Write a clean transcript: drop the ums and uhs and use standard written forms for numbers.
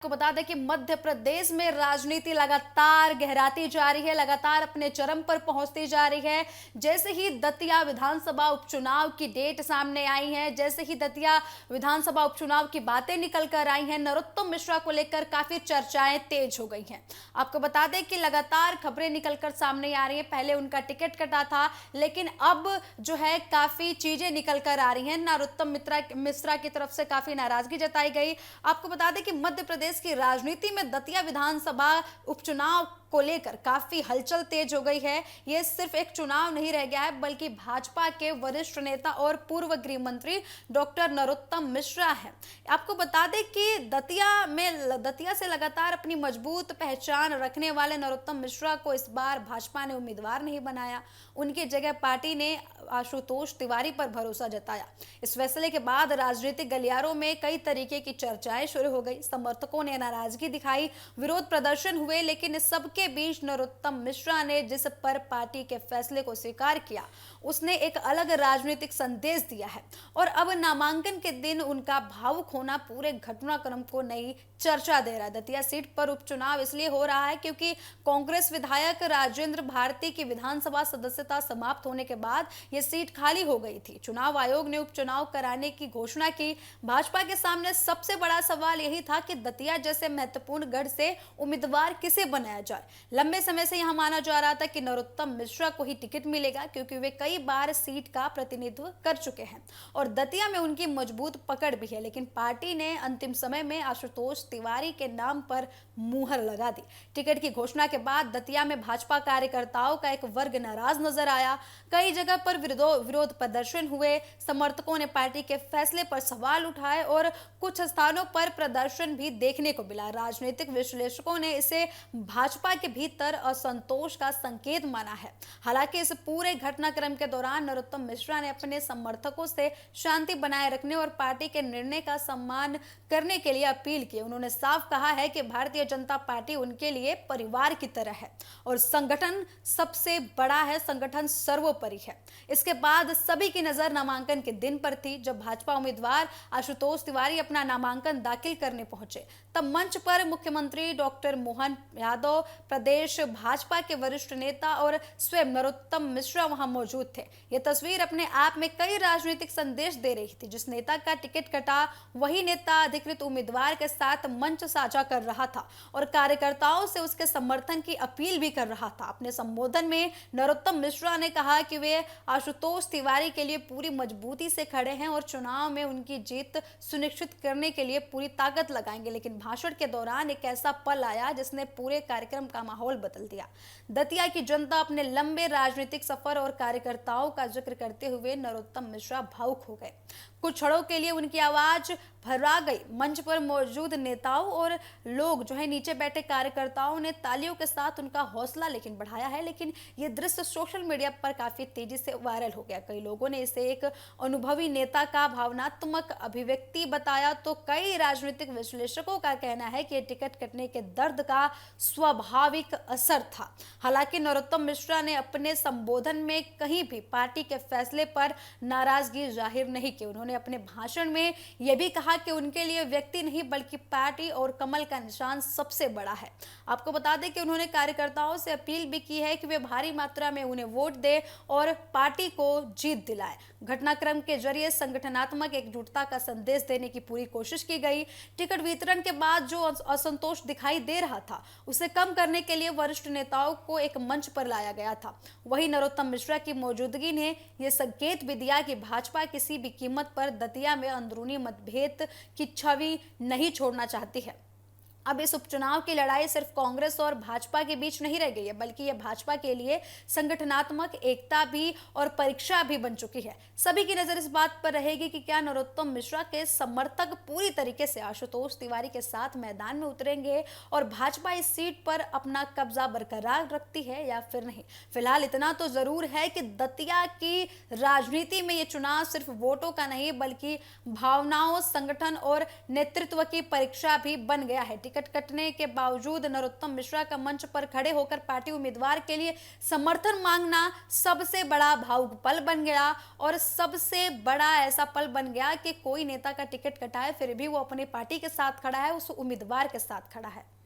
को बता दें कि मध्य प्रदेश में राजनीति लगातार गहराती जा रही है, लगातार अपने चरम पर पहुंचती जा रही है। जैसे ही दतिया विधानसभा उपचुनाव की डेट सामने आई है, जैसे ही दतिया विधानसभा उपचुनाव की बातें निकल कर आई हैं, नरोत्तम मिश्रा को लेकर काफी चर्चाएं तेज हो गई हैं। आपको बता दें कि लगातार खबरें निकलकर सामने आ रही हैं। पहले उनका टिकट कटा था, लेकिन अब जो है काफी चीजें निकल कर आ रही हैं। नरोत्तम मिश्रा की तरफ से काफी नाराजगी जताई गई। आपको बता दें कि मध्य प्रदेश की राजनीति में दतिया विधानसभा उपचुनाव को लेकर काफी हलचल तेज हो गई है। यह सिर्फ एक चुनाव नहीं रह गया है, बल्कि भाजपा के वरिष्ठ नेता और पूर्व गृह मंत्री डॉक्टर नरोत्तम मिश्रा है। आपको बता दें कि दतिया से लगातार अपनी मजबूत पहचान रखने वाले नरोत्तम मिश्रा को इस बार भाजपा ने उम्मीदवार नहीं बनाया। उनकी जगह पार्टी ने आशुतोष तिवारी पर भरोसा जताया। इस फैसले के बाद राजनीतिक गलियारों में कई तरीके की चर्चाएं शुरू हो गई। समर्थकों ने नाराजगी दिखाई, विरोध प्रदर्शन हुए, लेकिन इस सबके बीच नरोत्तम मिश्रा ने जिस पर पार्टी के फैसले को स्वीकार किया, उसने एक अलग राजनीतिक संदेश दिया है। और अब नामांकन के दिन उनका भावुक होना पूरे घटनाक्रम को नई चर्चा दे रहा है। दतिया सीट पर उपचुनाव इसलिए हो रहा है क्योंकि कांग्रेस विधायक राजेंद्र भारती की विधानसभा सदस्यता समाप्त होने के बाद यह सीट खाली हो गई थी। चुनाव आयोग ने उपचुनाव कराने की घोषणा की। भाजपा के सामने सबसे बड़ा सवाल यही था कि दतिया जैसे महत्वपूर्ण गढ़ से उम्मीदवार किसे बनाया जाए। लंबे समय से यह माना जा रहा था कि नरोत्तम मिश्रा को ही टिकट मिलेगा, क्योंकि वे कई बार सीट का प्रतिनिधित्व कर चुके हैं और दतिया में उनकी मजबूत पकड़ भी है। लेकिन पार्टी ने अंतिम समय में आशुतोष तिवारी के नाम पर मुहर लगा दी। टिकट की घोषणा के बाद दतिया में भाजपा कार्यकर्ताओं का एक वर्ग नाराज नजर आया। कई जगह पर विरोध प्रदर्शन हुए। समर्थकों ने पार्टी के फैसले पर सवाल उठाए और कुछ स्थानों पर प्रदर्शन भी देखने को मिला। राजनीतिक विश्लेषकों ने इसे भाजपा के भीतर असंतोष का संकेत माना है। हालांकि इस पूरे घटनाक्रम के दौरान नरोत्तम मिश्रा ने अपने समर्थकों से शांति बनाए रखने और पार्टी के निर्णय का सम्मान करने के लिए अपील की। उन्होंने साफ कहा है कि भारतीय जनता पार्टी उनके लिए परिवार की तरह है और संगठन सबसे बड़ा है, संगठन सर्वोपरि है। इसके बाद सभी की नजर नामांकन के दिन पर थी। जब भाजपा उम्मीदवार आशुतोष तिवारी अपना नामांकन दाखिल करने पहुंचे, तब मंच पर मुख्यमंत्री डॉक्टर मोहन यादव, प्रदेश भाजपा के वरिष्ठ नेता और स्वयं नरोत्तम मिश्रा वहां मौजूद थे। यह तस्वीर अपने आप में कई राजनीतिक संदेश दे रही थी। जिस नेता का टिकट कटा, वही नेता अधिकृत उम्मीदवार के साथ मंच साझा कर रहा था और कार्यकर्ताओं से उसके समर्थन की अपील भी कर रहा था। अपने संबोधन में नरोत्तम मिश्रा ने कहा कि वे आशुतोष तिवारी के लिए पूरी मजबूती से खड़े हैं और चुनाव में उनकी जीत सुनिश्चित करने के लिए पूरी ताकत लगाएंगे। लेकिन भाषण के दौरान एक ऐसा पल आया जिसने पूरे कार्यक्रम का माहौल बदल दिया। दतिया की जनता अपने लंबे राजनीतिक सफर और कार्यकर्ताओं का जिक्र करते हुए नरोत्तम मिश्रा भावुक हो गए। कुछ क्षणों के लिए उनकी आवाज भरा गई। मंच पर मौजूद नेताओं और लोग जो है नीचे बैठे कार्यकर्ताओं ने तालियों के साथ उनका हौसला लेकिन बढ़ाया है। लेकिन ये दृश्य सोशल मीडिया पर काफी तेजी से वायरल हो गया। कई लोगों ने इसे एक अनुभवी नेता का भावनात्मक अभिव्यक्ति बताया, तो कई राजनीतिक विश्लेषकों का कहना है कि टिकट कटने के दर्द का स्वाभाविक असर था। हालांकि नरोत्तम मिश्रा ने अपने संबोधन में कहीं भी पार्टी के फैसले पर नाराजगी जाहिर नहीं की। उन्होंने अपने भाषण में यह भी कहा कि उनके लिए व्यक्ति नहीं बल्कि पार्टी और कमल का निशान सबसे बड़ा है। आपको बता दें कि उन्होंने कार्यकर्ताओं से अपील भी की है कि वे भारी मात्रा में उन्हें वोट दें और पार्टी को जीत दिलाएं। घटनाक्रम के जरिए संगठनात्मक एकजुटता का संदेश देने की पूरी कोशिश की गई। टिकट वितरण के बाद जो असंतोष दिखाई दे रहा था, उसे कम करने के लिए वरिष्ठ नेताओं को एक मंच पर लाया गया था। वहीं नरोत्तम मिश्रा की मौजूदगी ने यह संकेत भी दिया कि भाजपा किसी भी कीमत पर दतिया में अंदरूनी मतभेद की छवि नहीं छोड़ना चाहती है। अब इस उपचुनाव की लड़ाई सिर्फ कांग्रेस और भाजपा के बीच नहीं रह गई है, बल्कि यह भाजपा के लिए संगठनात्मक एकता भी और परीक्षा भी बन चुकी है। सभी की नजर इस बात पर रहेगी कि क्या नरोत्तम मिश्रा के समर्थक पूरी तरीके से आशुतोष तिवारी के साथ मैदान में उतरेंगे और भाजपा इस सीट पर अपना कब्जा बरकरार रखती है या फिर नहीं। फिलहाल इतना तो जरूर है कि दतिया की राजनीति में यह चुनाव सिर्फ वोटों का नहीं, बल्कि भावनाओं, संगठन और नेतृत्व की परीक्षा भी बन गया है। टिकट कटने के बावजूद नरोत्तम मिश्रा का मंच पर खड़े होकर पार्टी उम्मीदवार के लिए समर्थन मांगना सबसे बड़ा भावुक पल बन गया और सबसे बड़ा ऐसा पल बन गया कि कोई नेता का टिकट कटाए फिर भी वो अपनी पार्टी के साथ खड़ा है, उस उम्मीदवार के साथ खड़ा है।